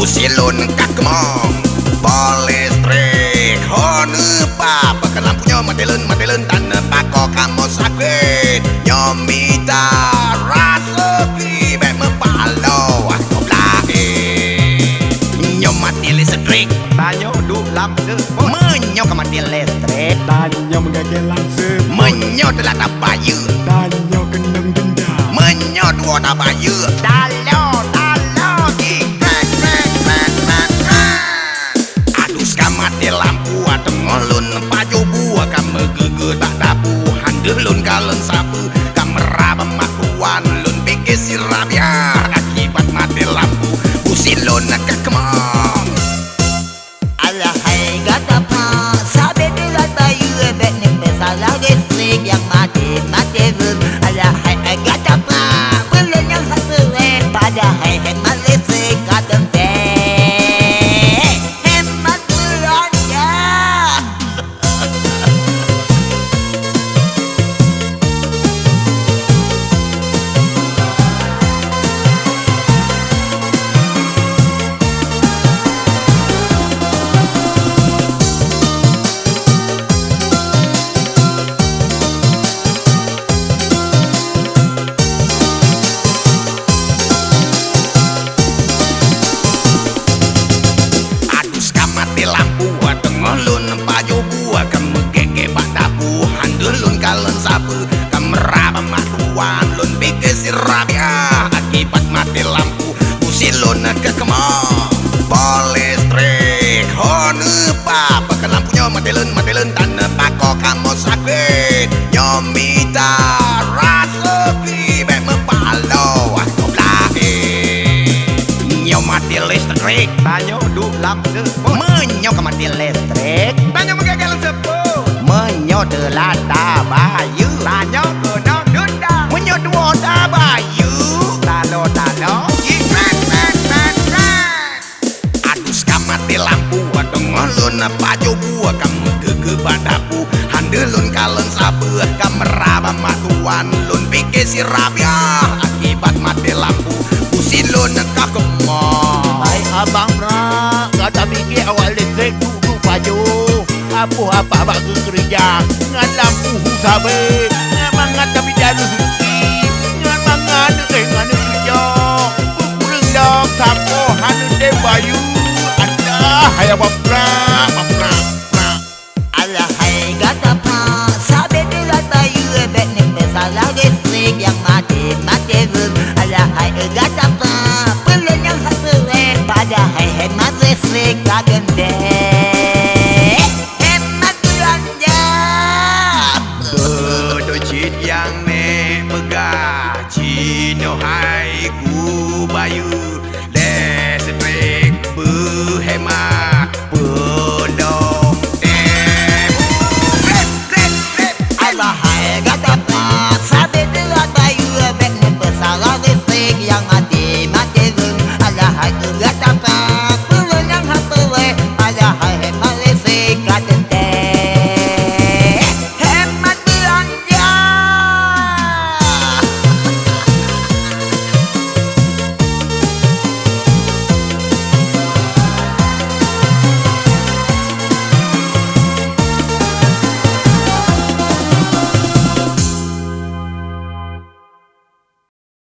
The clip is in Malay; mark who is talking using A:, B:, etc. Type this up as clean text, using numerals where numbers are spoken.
A: Silun kakemong boleh strik honu pa pakai lampunya matelun tanah pako kamu sakit nyomita rasa ki bek mepalo aku belai nyomati listrik
B: Tanya duk lampu
A: menyo kemati listrik
C: Tanya mengagel langsung
A: menyo telah tak bayu
C: Tanya kenang dendam
A: menyo dua tak bayu dalo mati lampu atau ngolun paju buah kamu gege tak dapu handelun kalen sapu kamera pematuan lun pikir si rabia akibat mati lampu usilun ke kemong
D: Allah hai gata pa sabe de la tayu ebek ni masalah listrik yang mati bum Allah hai gata pa belum yang satu pada hai hemat listrik kata
A: lampu atau ngolun paju buah kamu gege pak dapu handelun kalen sapu kamera pematuan lun pikir si rabia akibat mati lampu usilun ke kemong boleh strik honu pa pakai lampunya matelun tanah pako kamu sakit nyomita rasa ki bek mepalo aku belai nyomati listrik
B: Tanya duk lampu
A: menyo kemati listrik
B: Tanya menggagal sepuh
A: menyo telah tak bayu
B: Tanya kena dendam
A: menyo dua tak bayu
B: Talo
A: adus kamati lampu atau ngolun paju buah kamu gege padapu handelun kalen sabu kamera pematuan lun pikir si rabia akibat mati lampu usilun ke kemong
D: hai abang nak kata fikir awal listrik duduk baju apa abang ke kerja ngan lampu sabe mangat tapi jalu suki ngan mangat ngan kerja kurang dak sapo hanu de bayu ada hai abang Allah hai gata pa sabe de la tayu ebek ni masalah listrik yang mati bum Allah hai gata pa belum yang satu pada hai hemat listrik